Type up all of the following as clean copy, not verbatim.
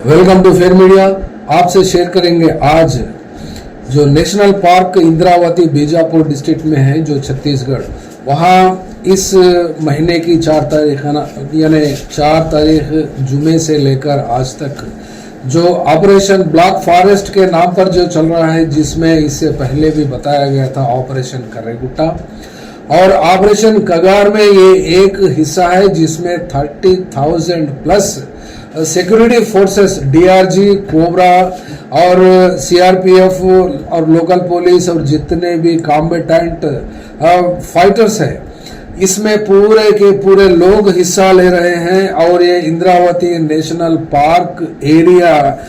Welcome to fair media. आपसे share करेंगे आज जो national park Indravati Bijapur district में है, जो छत्तीसगढ़, वहाँ इस महीने की 4 तारीख यानी 4 तारीख जुमे से लेकर आज तक जो ऑपरेशन ब्लैक फॉरेस्ट के नाम पर जो चल रहा है, जिसमें इससे पहले भी बताया गया था ऑपरेशन कर्रेगुट्टा, और ऑपरेशन कगार में ये एक हिस्सा है जिसमें 30,000 plus security forces, DRG, cobra और सीआरपीएफ और लोकल पुलिस और जितने भी कॉम्बेटेंट फाइटर्स हैं, इसमें पूरे के पूरे लोग हिस्सा ले रहे हैं। और ये इंद्रावती नेशनल पार्क एरिया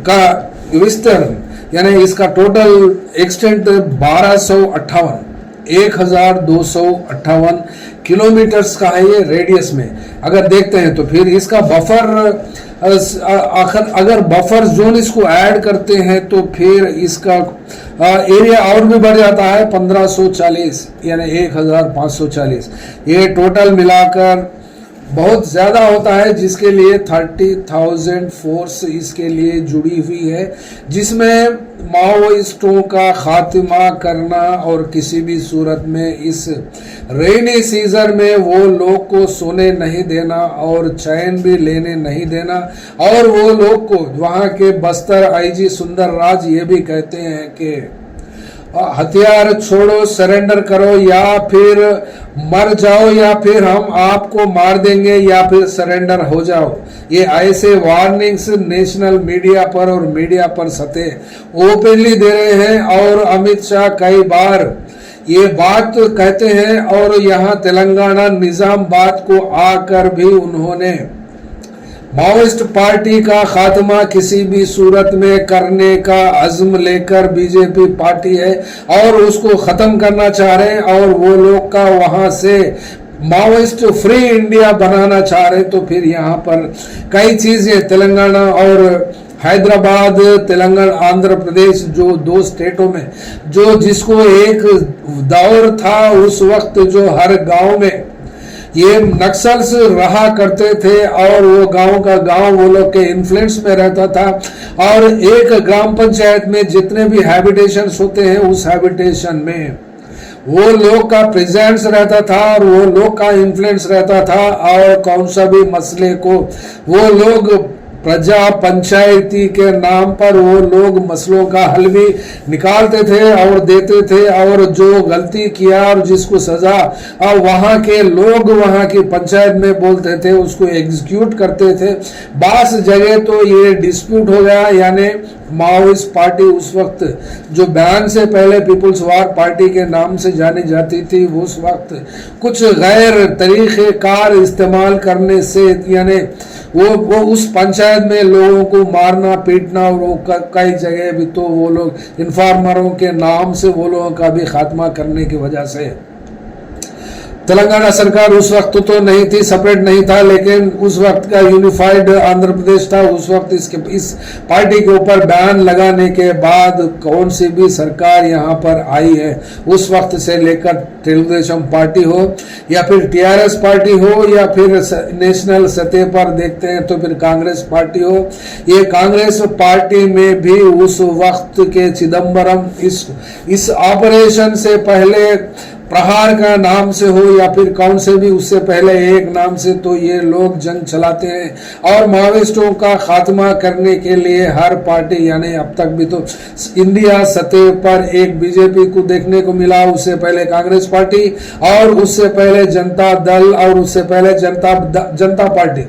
का विस्तार यानी इसका टोटल एक्सटेंट 1258 किलोमीटर्स का है ये रेडियस में। अगर देखते हैं तो फिर इसका बफर, अगर बफर जोन इसको ऐड करते हैं तो फिर इसका एरिया और भी बढ़ जाता है 1540 यानी 1540। ये टोटल मिलाकर बहुत ज़्यादा होता है, जिसके लिए 30,000 फोर्स इसके लिए जुड़ी हुई है, जिसमें माओइस्टों का खात्मा करना और किसी भी सूरत में इस रेनी सीजन में वो लोग को सोने नहीं देना और चैन भी लेने नहीं देना। और वो लोग को वहाँ के बस्तर आईजी सुंदर राज ये भी कहते हैं कि हथियार छोड़ो, सरेंडर करो, या फिर मर जाओ, या फिर हम आपको मार देंगे, या फिर सरेंडर हो जाओ। ये ऐसे वार्निंग्स नेशनल मीडिया पर और मीडिया पर सतह ओपनली दे रहे हैं। और अमित शाह कई बार ये बात कहते हैं, और यहाँ तेलंगाना निजामाबाद को आकर भी उन्होंने माओइस्ट पार्टी का खात्मा किसी भी सूरत में करने का अज़्म लेकर, बीजेपी पार्टी है और उसको खत्म करना चाह रहे हैं, और वो लोग का वहां से माओइस्ट फ्री इंडिया बनाना चाह रहे हैं। तो फिर यहाँ पर कई चीजें तेलंगाना और हैदराबाद, तेलंगाना, आंध्र प्रदेश, जो 2 स्टेटों में जो जिसको एक दौर था उस वक्त जो हर गांव में ये नक्सल्स रहा करते थे, और वो गांव का गांव वो लोग के इन्फ्लुएंस में रहता था। और एक ग्राम पंचायत में जितने भी हैबिटेशंस होते हैं, उस हैबिटेशन में वो लोग का प्रेजेंस रहता था और वो लोग का इन्फ्लुएंस रहता था। और कौन सा भी मसले को वो लोग प्रजा पंचायती के नाम पर वो लोग मसलों का हल भी निकालते थे और देते थे, और जो गलती किया और जिसको सजा और वहाँ के लोग वहाँ की पंचायत में बोलते थे उसको एग्जीक्यूट करते थे। बास जगह तो ये डिस्प्यूट हो गया, यानी माओइस्ट पार्टी उस वक्त जो बैन से पहले पीपुल्स वार पार्टी के नाम से जानी जाती थी, उस वक्त कुछ गैर तरीक़ेकार इस्तेमाल करने से यानी वो उस पंचायत में लोगों को मारना पीटना, और वो कई जगह भी तो वो लोग इन्फॉर्मरों के नाम से वो लोगों का भी खात्मा करने की वजह से तेलंगाना सरकार उस वक्त तो नहीं थी, सेपरेट नहीं था, लेकिन उस वक्त का यूनिफाइड आंध्र प्रदेश था। उस वक्त इस पार्टी के ऊपर बैन लगाने के बाद कौन सी भी सरकार यहाँ पर आई है, उस वक्त से लेकर तेलुगुदेशम पार्टी हो या फिर टीआरएस पार्टी हो या फिर नेशनल सतह पर देखते हैं तो फिर कांग्रेस पार्टी हो, ये कांग्रेस पार्टी में भी उस वक्त के चिदम्बरम इस ऑपरेशन से पहले प्रहार का नाम से हो या फिर कौन से भी उससे पहले एक नाम से, तो ये लोग जंग चलाते हैं और माओइस्टों का खात्मा करने के लिए हर पार्टी, यानी अब तक भी तो इंडिया सतह पर एक बीजेपी को देखने को मिला, उससे पहले कांग्रेस पार्टी और उससे पहले जनता दल और उससे पहले जनता पार्टी,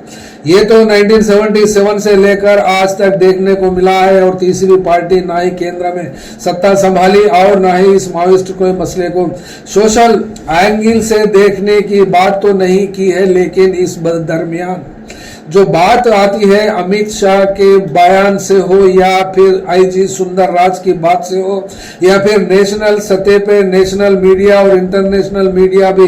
ये तो 1977 से लेकर आज तक देखने को मिला है। और तीसरी पार्टी ना ही केंद्र में सत्ता संभाली और ना ही इस माओइस्ट को मसले को सोशल एंगल से देखने की बात तो नहीं की है, लेकिन इस दरमियान जो बात आती है अमित शाह के बयान से हो या फिर आईजी सुंदर राज की बात से हो या फिर नेशनल सतह पे नेशनल मीडिया और इंटरनेशनल मीडिया भी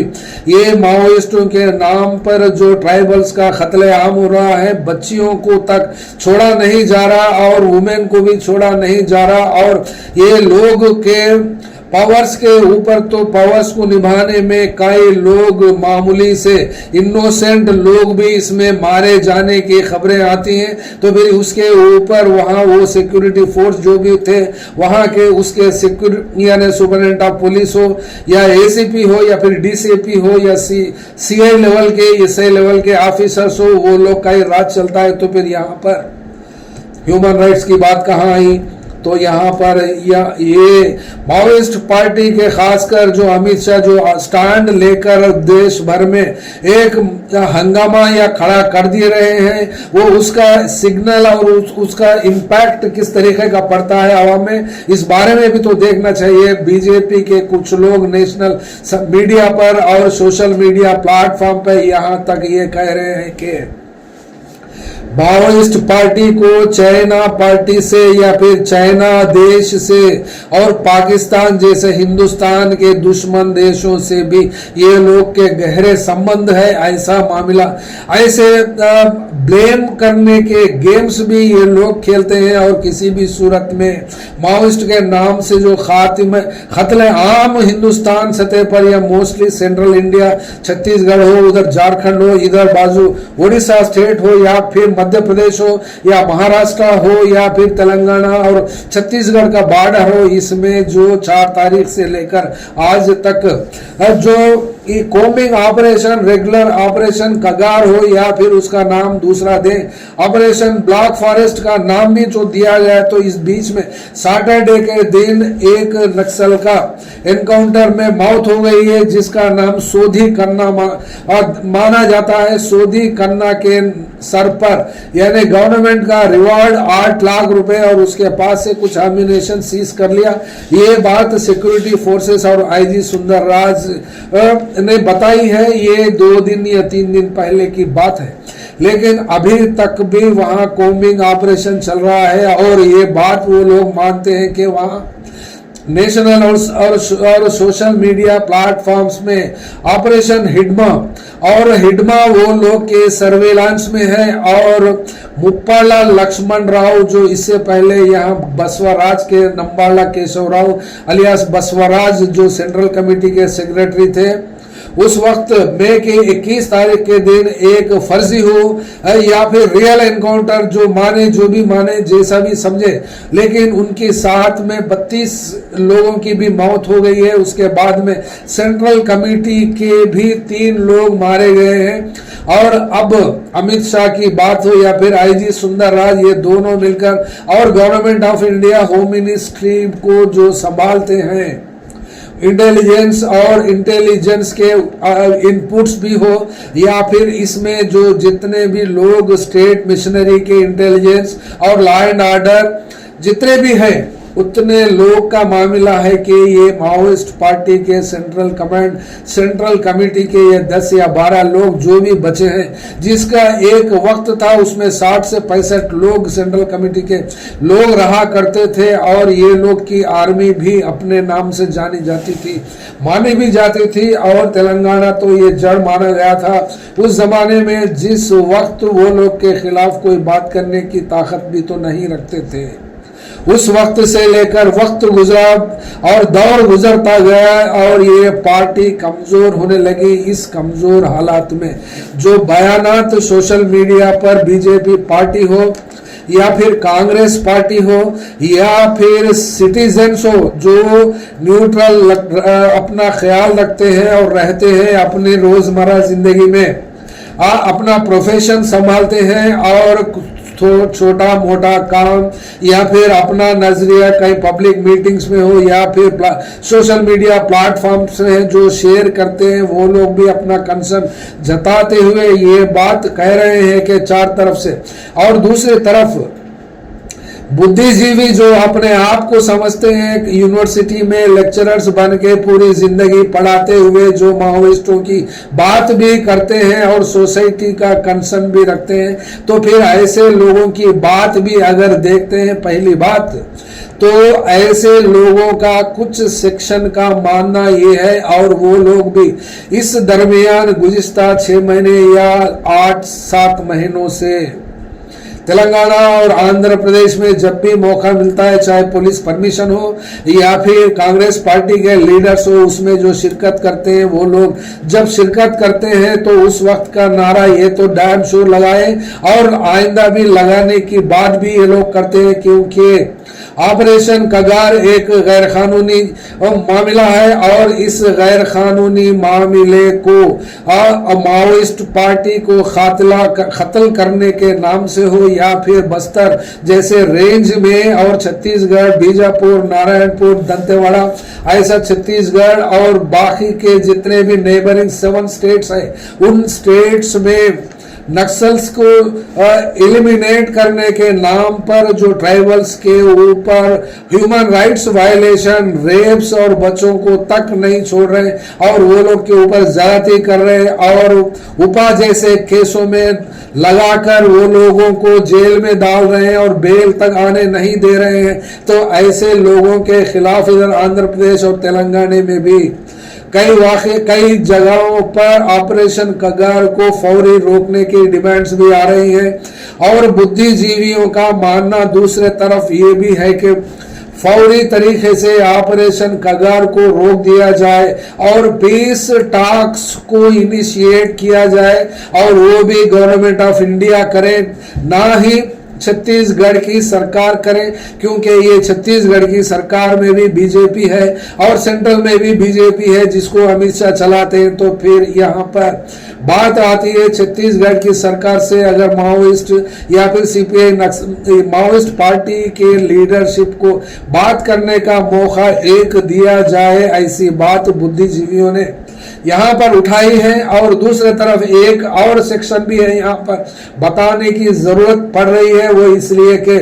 ये माओइस्टों के नाम पर जो ट्राइबल्स का कत्लेआम हो रहा है, बच्चियों को तक छोड़ा नहीं जा रहा और वुमेन को भी छोड़ा नहीं जा रहा, और ये लोग के पावर्स के ऊपर तो पावर्स को निभाने में कई लोग, मामूली से इनोसेंट लोग भी इसमें मारे जाने की खबरें आती हैं। तो फिर उसके ऊपर वहां वो सिक्योरिटी फोर्स जो भी थे वहां के, उसके सिक्योरिटी यानी सुपरिटेंडेंट ऑफ पुलिस हो या एसीपी हो या फिर डीसीपी हो या सीआई लेवल के, एसआई लेवल के ऑफिसर्स हो, वो लोग का ही राज चलता है। तो फिर यहाँ पर ह्यूमन राइट्स की बात कहाँ आई? तो यहाँ पर ये माओइस्ट पार्टी के खासकर जो अमित शाह जो स्टैंड लेकर देश भर में एक हंगामा या खड़ा कर दिए रहे हैं, वो उसका सिग्नल और उसका इम्पैक्ट किस तरीके का पड़ता है आवाम में, इस बारे में भी तो देखना चाहिए। बीजेपी के कुछ लोग नेशनल मीडिया पर और सोशल मीडिया प्लेटफॉर्म पर यहाँ तक ये कह रहे हैं कि माओइस्ट पार्टी को चाइना पार्टी से या फिर चाइना देश से और पाकिस्तान जैसे हिंदुस्तान के दुश्मन देशों से भी ये लोग के गहरे संबंध है। ऐसा मामला, ऐसे ब्लेम करने के गेम्स भी ये लोग खेलते हैं और किसी भी सूरत में माओइस्ट के नाम से जो कत्ले आम हिंदुस्तान सतह पर या मोस्टली सेंट्रल इंडिया, छत्तीसगढ़ हो, उधर झारखंड हो, इधर बाजू उड़ीसा स्टेट हो या फिर मध्य प्रदेश हो या महाराष्ट्र हो या फिर तेलंगाना और छत्तीसगढ़ का बॉर्डर हो, इसमें जो 4 तारीख से लेकर आज तक जो कोम्बिंग ऑपरेशन, रेगुलर ऑपरेशन कगार हो या फिर उसका नाम दूसरा दे, ऑपरेशन ब्लैक फॉरेस्ट का नाम भी जो दिया गया है। तो इस बीच में सैटरडे के दिन एक नक्सल का एनकाउंटर में मौत हो गई है, जिसका नाम सोधी कन्ना माना जाता है। सोधी कन्ना के सर पर यानी गवर्नमेंट का रिवार्ड 8 लाख रुपए और उसके पास से कुछ एम्यूनेशन सीज कर लिया। ये बात सिक्योरिटी फोर्सेस और आईजी सुंदर राज ने बताई है। ये 2 दिन या 3 दिन पहले की बात है, लेकिन अभी तक भी वहां कोम्बिंग ऑपरेशन चल रहा है और ये बात वो लोग मानते हैं कि वहां नेशनल और सोशल मीडिया प्लेटफॉर्म्स में ऑपरेशन हिडमा और हिडमा वो लोग के सर्वेलांस में है। और मुप्पाला लक्ष्मण राव जो इससे पहले यहाँ बसवराज के नंबाला केशव राव अलियास बसवराज जो सेंट्रल कमेटी के सेक्रेटरी थे, उस वक्त मई के 21 तारीख के दिन एक फर्जी हो या फिर रियल एनकाउंटर जो माने, जो भी माने, जैसा भी समझे, लेकिन उनके साथ में 32 लोगों की भी मौत हो गई है। उसके बाद में सेंट्रल कमेटी के भी 3 लोग मारे गए हैं। और अब अमित शाह की बात हो या फिर आईजी सुंदर राज, ये दोनों मिलकर और government of India home ministry को जो संभालते हैं, इंटेलिजेंस और इंटेलिजेंस के इनपुट्स भी हो या फिर इसमें जो जितने भी लोग स्टेट मिशनरी के इंटेलिजेंस और लॉ एंड ऑर्डर जितने भी हैं, उतने लोग का मामला है कि ये माओइस्ट पार्टी के सेंट्रल कमेटी के ये 10 या 12 लोग जो भी बचे हैं, जिसका एक वक्त था उसमें 60 से 65 लोग सेंट्रल कमेटी के लोग रहा करते थे और ये लोग की आर्मी भी अपने नाम से जानी जाती थी, मानी भी जाती थी। और तेलंगाना तो ये जड़ माना गया था उस जमाने में, जिस वक्त वो लोग के खिलाफ कोई बात करने की ताकत भी तो नहीं रखते थे। उस वक्त से लेकर वक्त गुजरा और दौर गुजरता गया और ये पार्टी कमजोर होने लगी। इस कमजोर हालात में जो बयानात सोशल मीडिया पर बीजेपी पार्टी हो या फिर कांग्रेस पार्टी हो या फिर सिटीजन्स हो जो न्यूट्रल अपना ख्याल रखते हैं और रहते हैं अपने रोजमर्रा जिंदगी में, अपना प्रोफेशन संभालते हैं और छोटा मोटा काम या फिर अपना नजरिया कहीं पब्लिक मीटिंग्स में हो या फिर सोशल मीडिया प्लेटफॉर्म्स में जो शेयर करते हैं, वो लोग भी अपना कंसर्न जताते हुए ये बात कह रहे हैं कि 4 तरफ से। और दूसरी तरफ बुद्धिजीवी जो अपने आप को समझते हैं यूनिवर्सिटी में लेक्चरर्स बन के पूरी जिंदगी पढ़ाते हुए जो माओइस्टों की बात भी करते हैं और सोसाइटी का कंसर्न भी रखते हैं, तो फिर ऐसे लोगों की बात भी अगर देखते हैं, पहली बात तो ऐसे लोगों का कुछ सेक्शन का मानना ये है और वो लोग भी इस दरमियान गुज़िश्ता 6 महीने या 8-7 महीनों से तेलंगाना और आंध्र प्रदेश में जब भी मौका मिलता है, चाहे पुलिस परमिशन हो या फिर कांग्रेस पार्टी के लीडर्स हो, उसमें जो शिरकत करते हैं वो लोग जब शिरकत करते हैं तो उस वक्त का नारा ये तो डैम श्योर लगाए और आइंदा भी लगाने की बात भी ये लोग करते हैं, क्योंकि ऑपरेशन कगार एक गैर कानूनी मामला है और इस गैर कानूनी मामले को माओइस्ट पार्टी को कत्ल करने के नाम से हो या फिर बस्तर जैसे रेंज में और छत्तीसगढ़, बीजापुर, नारायणपुर, दंतेवाड़ा, ऐसा छत्तीसगढ़ और बाकी के जितने भी नेबरिंग 7 स्टेट्स है, उन स्टेट्स में नक्सल्स को एलिमिनेट करने के नाम पर जो ट्राइबल्स के ऊपर ह्यूमन राइट्स वायलेशन, रेप्स और बच्चों को तक नहीं छोड़ रहे और वो लोग के ऊपर ज्यादती कर रहे और उपा जैसे केसों में लगाकर वो लोगों को जेल में डाल रहे हैं और बेल तक आने नहीं दे रहे हैं, तो ऐसे लोगों के खिलाफ इधर आंध्र प्रदेश और तेलंगाना में भी कई जगहों पर ऑपरेशन कगार को फौरी रोकने की डिमांड्स भी आ रही हैं और बुद्धिजीवियों का मानना दूसरे तरफ ये भी है कि फौरी तरीके से ऑपरेशन कगार को रोक दिया जाए और पीस टॉक्स को इनिशिएट किया जाए और वो भी गवर्नमेंट ऑफ इंडिया करे, ना ही छत्तीसगढ़ की सरकार करे, क्योंकि ये छत्तीसगढ़ की सरकार में भी बीजेपी है और सेंट्रल में भी बीजेपी है जिसको अमित शाह चलाते हैं। तो फिर यहाँ पर बात आती है छत्तीसगढ़ की सरकार से, अगर माओइस्ट या फिर सीपीआई माओइस्ट पार्टी के लीडरशिप को बात करने का मौका एक दिया जाए, ऐसी बात बुद्धिजीवियों ने यहाँ पर उठाई है। और दूसरे तरफ एक और सेक्शन भी है यहाँ पर बताने की जरूरत पड़ रही है, वो इसलिए कि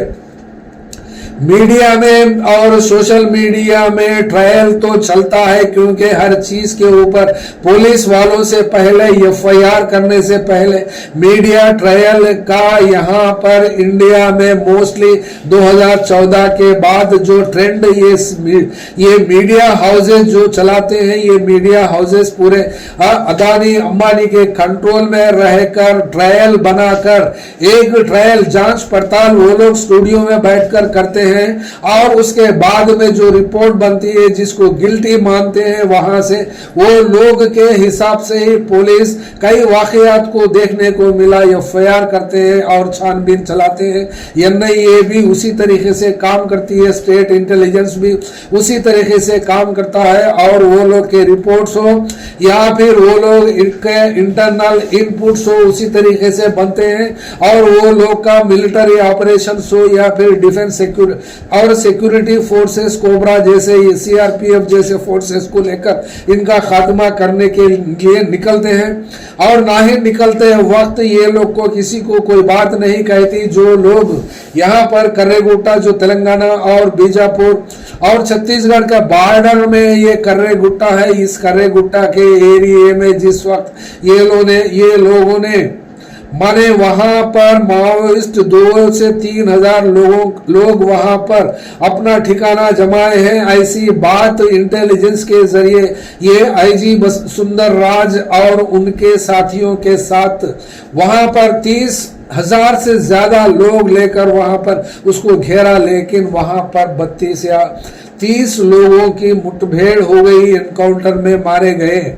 मीडिया में और सोशल मीडिया में ट्रायल तो चलता है, क्योंकि हर चीज के ऊपर पुलिस वालों से पहले एफआईआर करने से पहले मीडिया ट्रायल का यहाँ पर इंडिया में मोस्टली 2014 के बाद जो ट्रेंड ये मीडिया हाउसेस जो चलाते हैं, ये मीडिया हाउसेस पूरे अदानी अंबानी के कंट्रोल में रहकर ट्रायल बनाकर एक ट्रायल जांच पड़ताल वो लोग स्टूडियो में बैठकर करते हैं और उसके बाद में जो रिपोर्ट बनती है जिसको गिल्टी मानते हैं, वहां से वो लोग के हिसाब से ही पुलिस कई वाकयात को देखने को मिला एफआईआर करते हैं और छानबीन चलाते हैं। एनआईए भी उसी तरीके से काम करती है, स्टेट इंटेलिजेंस भी उसी तरीके से काम करता है और वो लोग के रिपोर्ट्स हो या फिर वो लोग इंटरनल इनपुट्स हो उसी तरीके से बनते हैं और वो लोग का मिलिट्री ऑपरेशन हो या फिर डिफेंस और सिक्योरिटी फोर्सेस कोबरा जैसे सीआरपीएफ जैसे फोर्सेस को लेकर इनका खात्मा करने के लिए निकलते हैं और ना ही निकलते वक्त ये लोग को किसी को कोई बात नहीं कहती। जो लोग यहाँ पर कर्रेगुट्टा जो तेलंगाना और बीजापुर और छत्तीसगढ़ का बॉर्डर में ये कर्रेगुट्टा है, इस कर्रेगुट्टा के एरिया में जिस वक्त ये लोगों ने माने वहां पर माओइस्ट 2 से 3 हजार लोग वहां पर अपना ठिकाना जमाए हैं, ऐसी बात इंटेलिजेंस के जरिए ये आईजी सुंदर राज और उनके साथियों के साथ वहां पर 30,000 से ज्यादा लोग लेकर वहां पर उसको घेरा, लेकिन वहां पर 32 या 30 लोगों की मुठभेड़ हो गई, एनकाउंटर में मारे गए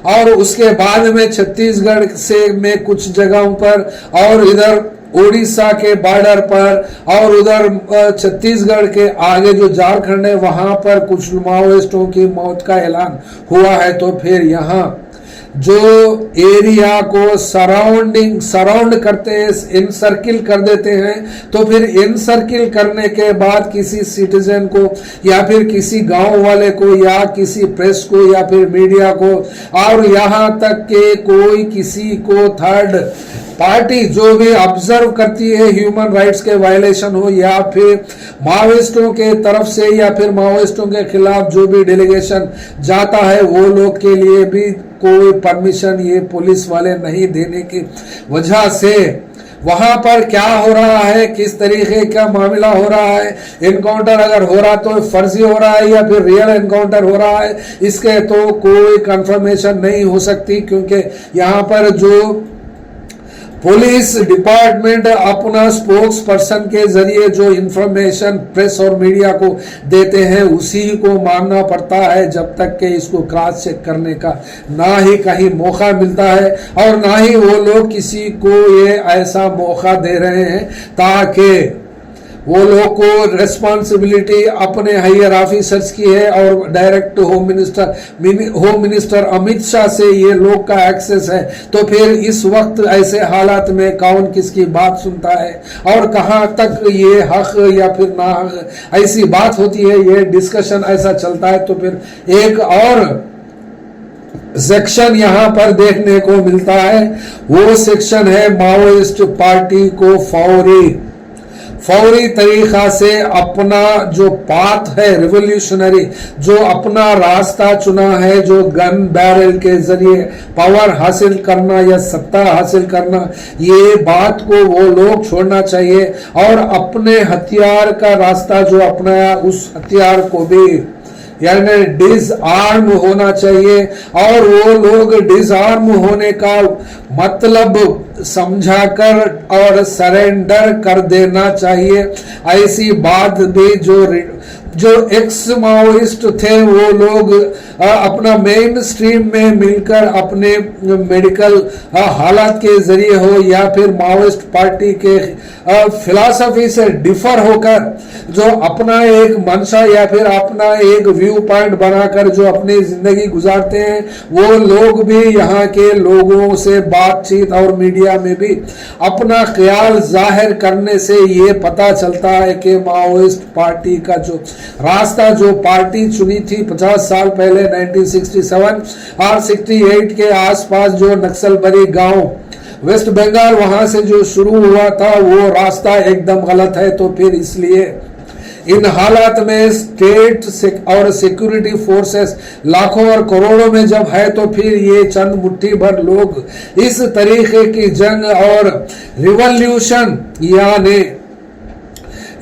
और उसके बाद में छत्तीसगढ़ से में कुछ जगहों पर और इधर ओडिशा के बॉर्डर पर और उधर छत्तीसगढ़ के आगे जो झारखंड है वहां पर कुछ माओइस्टों की मौत का ऐलान हुआ है। तो फिर यहाँ जो एरिया को सराउंड करते हैं, इनसर्किल कर देते हैं, तो फिर इनसर्किल करने के बाद किसी सिटीजन को या फिर किसी गांव वाले को या किसी प्रेस को या फिर मीडिया को और यहाँ तक के कोई किसी को थर्ड पार्टी जो भी ऑब्जर्व करती है ह्यूमन राइट्स के वायलेशन हो या फिर माओइस्टों के तरफ से या फिर माओइस्टों के खिलाफ जो भी डेलीगेशन जाता है वो लोग के लिए भी कोई परमिशन ये पुलिस वाले नहीं देने की वजह से वहां पर क्या हो रहा है, किस तरीके का मामला हो रहा है, एनकाउंटर अगर हो रहा तो फर्जी हो रहा है या फिर रियल एनकाउंटर हो रहा है, इसके तो कोई कंफर्मेशन नहीं हो सकती, क्योंकि यहाँ पर जो पुलिस डिपार्टमेंट अपना स्पोक्स पर्सन के जरिए जो इंफॉर्मेशन प्रेस और मीडिया को देते हैं उसी को मानना पड़ता है, जब तक कि इसको क्रॉस चेक करने का ना ही कहीं मौका मिलता है और ना ही वो लोग किसी को ये ऐसा मौका दे रहे हैं ताकि वो लोग को रिस्पॉन्सिबिलिटी अपने हायर ऑफिसर्स की है और direct home minister Amit Shah से ये लोग का एक्सेस है। तो फिर इस वक्त ऐसे हालात में कौन किसकी बात सुनता है और कहां तक ये हक या फिर ना हक ऐसी बात होती है, ये डिस्कशन ऐसा चलता है। तो फिर एक और सेक्शन यहां पर देखने को मिलता है, वो सेक्शन है माओइस्ट पार्टी को फौरी तरीका से अपना जो पाथ है रिवोल्यूशनरी, जो अपना रास्ता चुना है, जो गन बैरल के जरिए पावर हासिल करना या सत्ता हासिल करना, ये बात को वो लोग छोड़ना चाहिए और अपने हथियार का रास्ता जो अपनाया उस हथियार को भी यानी डिसआर्म होना चाहिए। और वो लोग डिसआर्म होने का मतलब समझाकर और सरेंडर कर देना चाहिए। ऐसी बात भी जो एक्स माओइस्ट थे वो लोग अपना मेन स्ट्रीम में मिलकर अपने मेडिकल हालात के जरिए हो या फिर माओइस्ट पार्टी के फिलॉसफी से डिफर होकर जो अपना एक मंशा या फिर अपना एक व्यू पॉइंट बनाकर जो अपनी जिंदगी गुजारते हैं, वो लोग भी यहाँ के लोगों से बातचीत और मीडिया में भी अपना ख्याल जाहिर करने से ये पता चलता है कि माओइस्ट पार्टी का जो रास्ता जो पार्टी चुनी थी 50 साल पहले 1967 और 68 के आसपास जो नक्सलबरी गांव वेस्ट बंगाल वहां से जो शुरू हुआ था वो रास्ता एकदम गलत है। तो फिर इसलिए इन हालात में स्टेट और सिक्योरिटी फोर्सेस लाखों और करोड़ों में जब है तो फिर ये चंद मुट्ठी भर लोग इस तरीके की जंग और रिवॉल्यूशन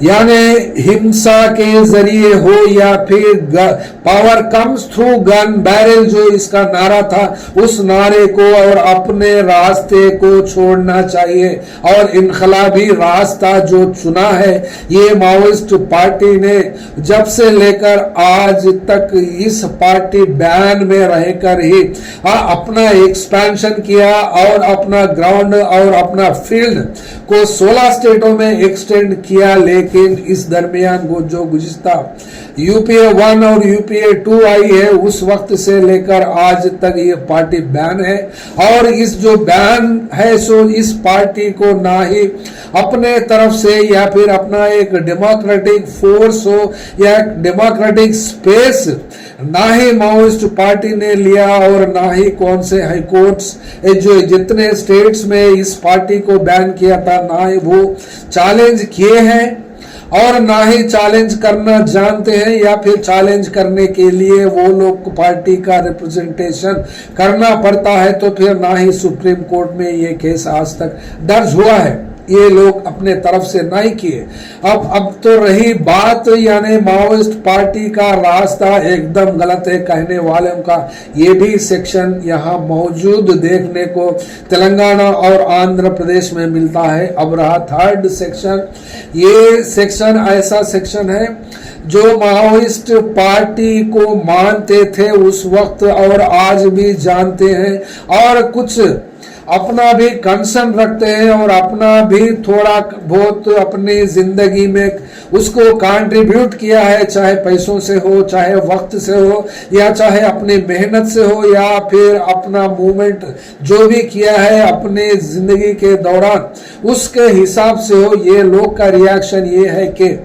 यानी हिंसा के जरिए हो या फिर power comes through gun barrel जो इसका नारा था, उस नारे को और अपने रास्ते को छोड़ना चाहिए और इनकलाबी रास्ता जो चुना है ये माओइस्ट पार्टी ने जब से लेकर आज तक इस पार्टी बैन में रहकर ही अपना एक्सपेंशन किया और अपना ग्राउंड और अपना फील्ड को 16 स्टेटों में एक्सटेंड किया। लेकिन इस दरमियान वो जो गुज़िश्ता यूपीए 1 और यूपीए 2 आई है उस वक्त से लेकर आज तक ये पार्टी बैन है। और इस जो बैन है सो इस पार्टी को ना ही अपने तरफ से या फिर अपना एक डेमोक्रेटिक फोर्स हो या डेमोक्रेटिक स्पेस ना ही माओइस्ट पार्टी ने लिया और ना ही कौन से हाई कोर्ट्स जो जितने स्टेट्स में इस पार्टी को बैन किया था ना ही वो चैलेंज किए हैं और ना ही चैलेंज करना जानते हैं या फिर चैलेंज करने के लिए वो लोग पार्टी का रिप्रेजेंटेशन करना पड़ता है। तो फिर ना ही सुप्रीम कोर्ट में ये केस आज तक दर्ज हुआ है, ये लोग अपने तरफ से नहीं किए। अब तो रही बात यानी माओइस्ट पार्टी का रास्ता एकदम गलत है कहने वालों का, ये भी सेक्शन यहाँ मौजूद देखने को तेलंगाना और आंध्र प्रदेश में मिलता है। अब रहा थर्ड सेक्शन, ये सेक्शन ऐसा सेक्शन है जो माओइस्ट पार्टी को मानते थे उस वक्त और आज भी जानते हैं और कुछ अपना भी कंसर्न रखते हैं और अपना भी थोड़ा बहुत अपनी जिंदगी में उसको कंट्रीब्यूट किया है, चाहे पैसों से हो, चाहे वक्त से हो या चाहे अपनी मेहनत से हो या फिर अपना मूवमेंट जो भी किया है अपने जिंदगी के दौरान उसके हिसाब से हो। ये लोग का रिएक्शन ये है कि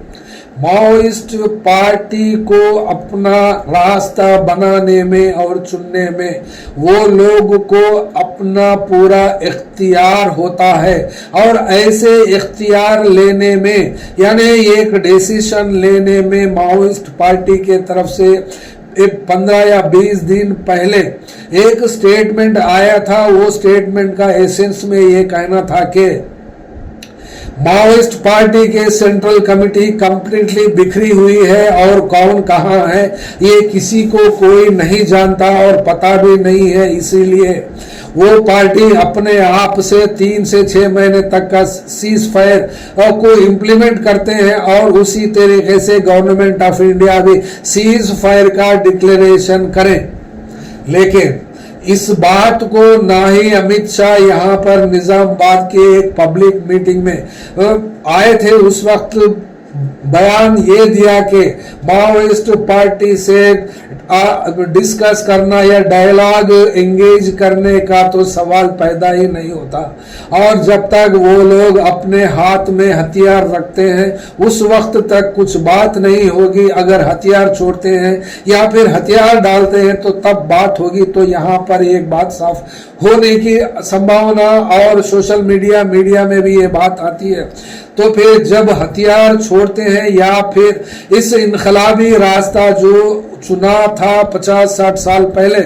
माओइस्ट पार्टी को अपना रास्ता बनाने में और चुनने में वो लोग को अपना पूरा इख्तियार होता है और ऐसे इख्तियार लेने में यानी एक डिसीजन लेने में माओइस्ट पार्टी के तरफ से 15 या 20 दिन पहले एक स्टेटमेंट आया था। वो स्टेटमेंट का एसेंस में ये कहना था कि माओइस्ट पार्टी के सेंट्रल कमेटी कंप्लीटली बिखरी हुई है और कौन कहां है ये किसी को कोई नहीं जानता और पता भी नहीं है, इसीलिए वो पार्टी अपने आप से 3 से 6 महीने तक का सीज फायर को इम्प्लीमेंट करते हैं और उसी तरीके से गवर्नमेंट ऑफ इंडिया भी सीज फायर का डिक्लेरेशन करें। लेकिन इस बात को ना ही अमित शाह यहाँ पर निजामाबाद के एक पब्लिक मीटिंग में आए थे, उस वक्त बयान ये दिया कि माओइस्ट पार्टी से डिस्कस करना या डायलॉग एंगेज करने का तो सवाल पैदा ही नहीं होता, और जब तक वो लोग अपने हाथ में हथियार रखते हैं उस वक्त तक कुछ बात नहीं होगी। अगर हथियार छोड़ते हैं या फिर हथियार डालते हैं तो तब बात होगी। तो यहाँ पर एक बात साफ होने की संभावना, और सोशल मीडिया में भी ये बात आती है। तो फिर जब हथियार छोड़ते हैं या फिर इस इनकलाबी रास्ता जो चुना था 50-60 साल पहले,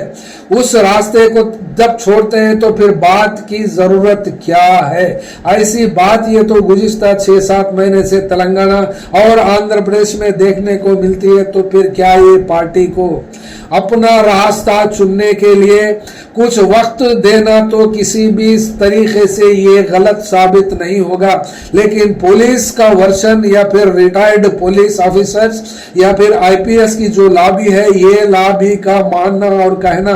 उस रास्ते को जब छोड़ते हैं तो फिर बात की जरूरत क्या है? ऐसी बात ये तो गुज़िश्ता 6-7 महीने से तेलंगाना और आंध्र प्रदेश में देखने को मिलती है। तो फिर क्या ये पार्टी को अपना रास्ता चुनने के लिए कुछ वक्त देना तो किसी भी तरीके से ये गलत साबित नहीं होगा। लेकिन पुलिस का वर्शन या फिर रिटायर्ड पुलिस ऑफिसर्स या फिर आईपीएस की जो लॉबी है, ये लॉबी का मानना और कहना,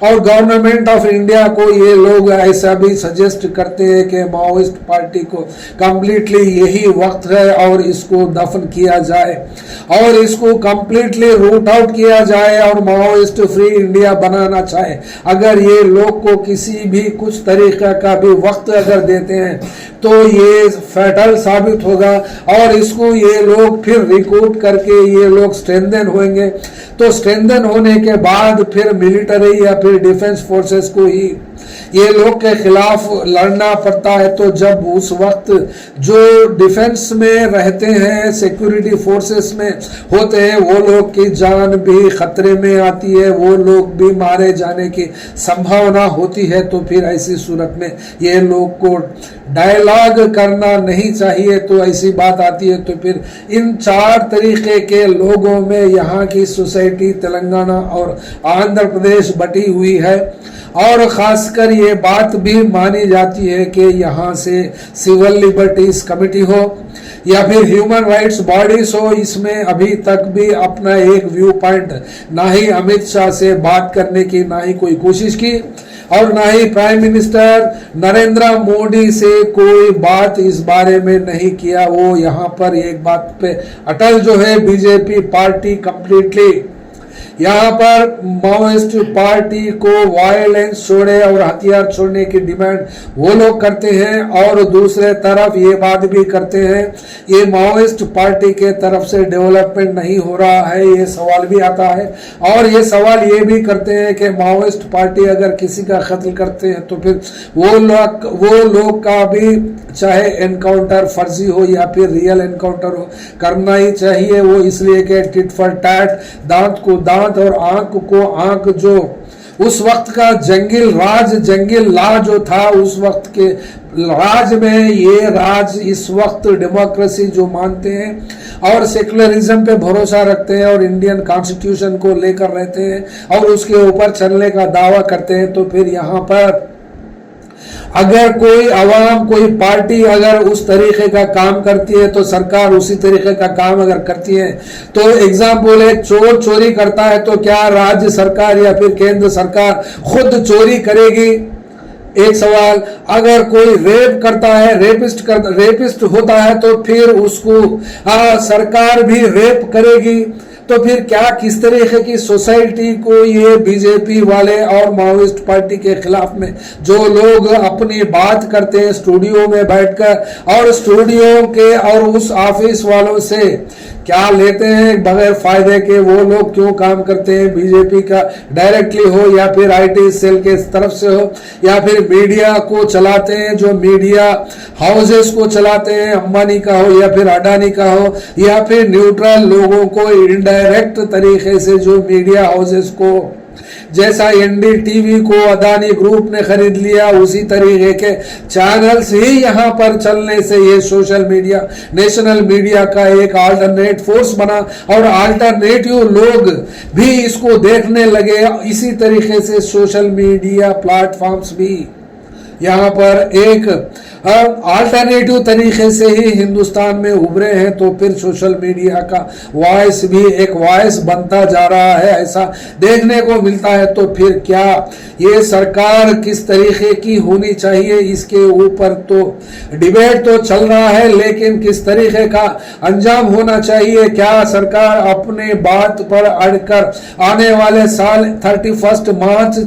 और गवर्नमेंट ऑफ इंडिया को ये लोग ऐसा भी सजेस्ट करते हैं कि माओइस्ट पार्टी को कंप्लीटली यही वक्त है और इसको दफन किया जाए और इसको कंप्लीटली रूट आउट किया जाए और माओइस्ट फ्री इंडिया बनाना चाहे। अगर ये लोग को किसी भी कुछ तरीका का भी वक्त अगर देते हैं तो ये फैटल साबित होगा और इसको ये लोग फिर रिक्रूट करके ये लोग स्ट्रेंथन होंगे। तो स्ट्रेंथन होने के बाद फिर मिलिट्री या फिर डिफेंस फोर्सेस को ही ये लोग के खिलाफ लड़ना पड़ता है। तो जब उस वक्त जो डिफेंस में रहते हैं, सिक्योरिटी फोर्सेस में होते हैं, वो लोग की जान भी खतरे में आती है, वो लोग भी मारे जाने की संभावना होती है। तो फिर ऐसी सूरत में ये लोग को डायलॉग करना नहीं चाहिए। तो ऐसी बात आती है। तो फिर इन 4 तरीके के लोगों में यहाँ की सोसाइटी तेलंगाना और आंध्र प्रदेश बटी हुई है, और खासकर ये बात भी मानी जाती है कि यहाँ से सिविल लिबर्टीज कमेटी हो या फिर ह्यूमन राइट्स बॉडीज हो, इसमें अभी तक भी अपना एक व्यू पॉइंट ना ही अमित शाह से बात करने की ना ही कोई कोशिश की और ना ही प्राइम मिनिस्टर नरेंद्र मोदी से कोई बात इस बारे में नहीं किया। वो यहाँ पर एक बात पे अटल जो है बीजेपी पार्टी कंप्लीटली यहाँ पर माओइस्ट पार्टी को वायलेंस छोड़े और हथियार छोड़ने की डिमांड वो लोग करते हैं, और दूसरे तरफ ये बात भी करते हैं ये माओइस्ट पार्टी के तरफ से डेवलपमेंट नहीं हो रहा है, ये सवाल भी आता है। और ये सवाल ये भी करते हैं कि माओइस्ट पार्टी अगर किसी का कत्ल करते हैं तो फिर वो लोग का भी चाहे एनकाउंटर फर्जी हो या फिर रियल एनकाउंटर हो करना ही चाहिए। वो इसलिए कि टिट फॉर टैट, दांत को दांत और आंख को आंख, जो उस वक्त का जंगिल ला जो था उस वक्त के राज में, ये राज इस वक्त डेमोक्रेसी जो मानते हैं और सेकुलरिज्म पे भरोसा रखते हैं और इंडियन कॉन्स्टिट्यूशन को लेकर रहते हैं और उसके ऊपर चलने का दावा करते हैं। तो फिर यहाँ पर अगर कोई अवाम, कोई पार्टी अगर उस तरीके का काम करती है तो सरकार उसी तरीके का काम अगर करती है। तो एग्जाम्पल है, चोर चोरी करता है तो क्या राज्य सरकार या फिर केंद्र सरकार खुद चोरी करेगी? एक सवाल। अगर कोई रेप करता है, रेपिस्ट होता है तो फिर उसको सरकार भी रेप करेगी? तो फिर क्या किस तरीके की सोसाइटी को ये बीजेपी वाले और माओइस्ट पार्टी के खिलाफ में जो लोग अपनी बात करते हैं स्टूडियो में बैठकर और स्टूडियो के और उस ऑफिस वालों से क्या लेते हैं बगैर फायदे के, वो लोग क्यों काम करते हैं? बीजेपी का डायरेक्टली हो या फिर आईटी सेल के तरफ से हो या फिर मीडिया को चलाते हैं, जो मीडिया हाउसेस को चलाते हैं, अंबानी का हो या फिर अडानी का हो या फिर न्यूट्रल लोगों को इनडायरेक्ट तरीके से जो मीडिया हाउसेस को जैसा एनडीटीवी को अदानी ग्रुप ने खरीद लिया, उसी तरीके के चैनल्स ही यहाँ पर चलने से ये सोशल मीडिया नेशनल मीडिया का एक अल्टरनेट फोर्स बना और अल्टरनेटिव लोग भी इसको देखने लगे। इसी तरीके से सोशल मीडिया प्लेटफॉर्म्स भी यहाँ पर एक अल्टरनेटिव तरीके से ही हिंदुस्तान में उभरे हैं, तो फिर सोशल मीडिया का वॉइस भी एक वॉइस बनता जा रहा है, ऐसा देखने को मिलता है। तो फिर क्या ये सरकार किस तरीके की होनी चाहिए, इसके ऊपर तो डिबेट तो चल रहा है, लेकिन किस तरीके का अंजाम होना चाहिए, क्या सरकार अपने बात पर अड़कर आने वाले साल 31 मार्च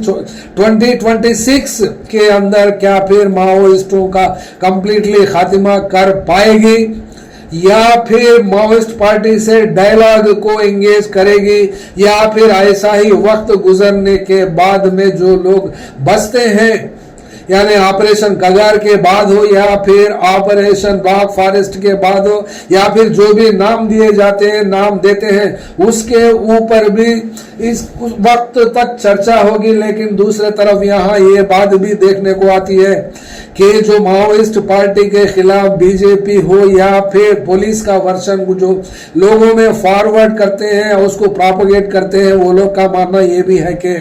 2026 के अंदर क्या फिर माओइस्टों का कंप्लीटली खात्मा कर पाएगी, या फिर माओइस्ट पार्टी से डायलॉग को एंगेज करेगी, या फिर ऐसा ही वक्त गुजरने के बाद में जो लोग बचते हैं, यानी ऑपरेशन कगार के बाद हो या फिर ऑपरेशन ब्लैक फॉरेस्ट के बाद हो, या फिर जो भी नाम दिए जाते हैं, नाम देते हैं, उसके ऊपर भी इस वक्त तक चर्चा होगी। लेकिन दूसरे तरफ यहाँ ये बात भी देखने को आती है कि जो माओइस्ट पार्टी के खिलाफ बीजेपी हो या फिर पुलिस का वर्शन जो लोगों में फॉरवर्ड करते हैं और उसको प्रोपेगेट करते हैं, वो लोग का मानना ये भी है कि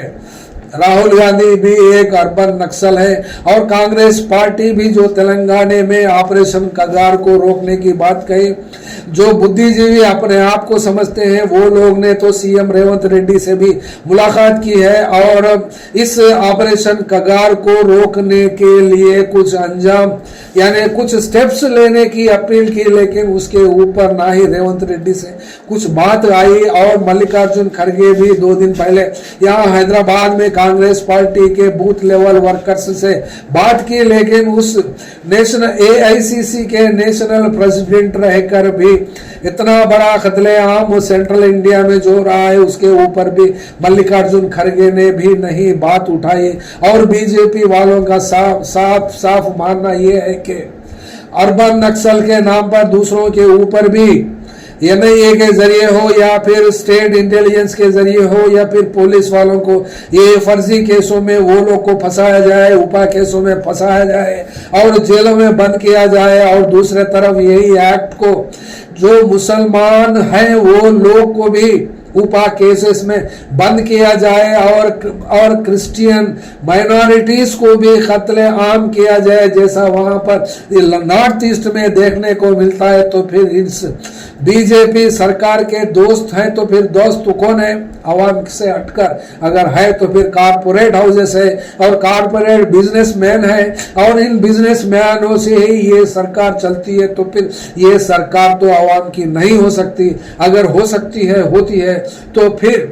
राहुल गांधी भी एक अर्बन नक्सल है, और कांग्रेस पार्टी भी जो तेलंगाना में ऑपरेशन कगार को रोकने की बात कही, जो बुद्धिजीवी अपने आप को समझते हैं, वो लोग ने तो सीएम रेवंत रेड्डी से भी मुलाकात की है और इस ऑपरेशन कगार को रोकने के लिए कुछ अंजाम यानी कुछ स्टेप्स लेने की अपील की। लेकिन उसके ऊपर ना ही रेवंत रेड्डी से कुछ बात आई, और मल्लिकार्जुन खड़गे भी 2 दिन पहले यहाँ हैदराबाद में कांग्रेस पार्टी के बूथ लेवल वर्कर्स से बात की, लेकिन उस नेशनल एआईसीसी के नेशनल प्रेसिडेंट रहकर भी इतना बड़ा कत्लेआम सेंट्रल इंडिया में जो रहा है, उसके ऊपर भी मल्लिकार्जुन खड़गे ने भी नहीं बात उठाई। और बीजेपी वालों का साफ मानना यह है कि अर्बन नक्सल के नाम पर दूसरों के ऊपर भी एनआईए के जरिए हो या फिर स्टेट इंटेलिजेंस के जरिए हो या फिर पुलिस वालों को ये फर्जी केसों में वो लोग को फंसाया जाए, उपा केसों में फंसाया जाए और जेलों में बंद किया जाए, और दूसरे तरफ यही एक्ट को जो मुसलमान हैं वो लोग को भी उपा केसेस में बंद किया जाए और क्रिश्चियन माइनॉरिटीज को भी कत्ले आम किया जाए, जैसा वहां पर नॉर्थ ईस्ट में देखने को मिलता है। तो फिर इस बीजेपी सरकार के दोस्त हैं, तो फिर दोस्त तो कौन है? आवाम से हटकर अगर है तो फिर कारपोरेट हाउसेस है और कारपोरेट बिजनेसमैन है, और इन बिजनेसमैनों से ही ये सरकार चलती है। तो फिर ये सरकार तो आवाम की नहीं हो सकती। अगर हो सकती है, होती है, तो फिर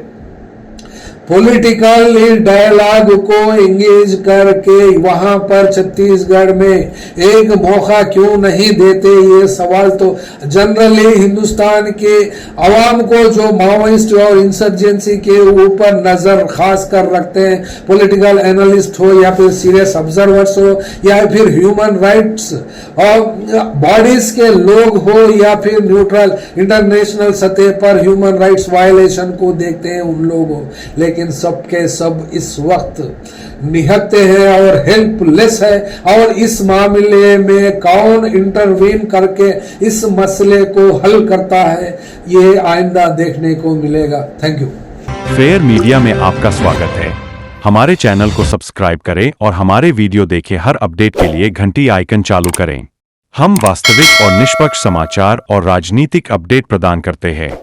पॉलिटिकल डायलॉग को एंगेज करके वहां पर छत्तीसगढ़ में एक मौका क्यों नहीं देते? ये सवाल तो जनरली हिंदुस्तान के अवाम को जो माओइस्ट और इंसर्जेंसी के ऊपर नजर खास कर रखते हैं, पॉलिटिकल एनालिस्ट हो या फिर सीरियस ऑब्जर्वर्स हो या फिर ह्यूमन राइट्स और बॉडीज के लोग हो या फिर न्यूट्रल इंटरनेशनल सतह पर ह्यूमन राइट्स वायलेशन को देखते हैं उन लोगों, लेकिन सबके सब इस वक्त निहत्ते हैं और हेल्पलेस है। और इस मामले में कौन इंटरवीन करके इस मसले को हल करता है, ये आइंदा देखने को मिलेगा। Thank you. फेयर मीडिया में आपका स्वागत है। हमारे चैनल को सब्सक्राइब करें और हमारे वीडियो देखें। हर अपडेट के लिए घंटी आइकन चालू करें। हम वास्तविक और निष्पक्ष समाचार और राजनीतिक अपडेट प्रदान करते हैं।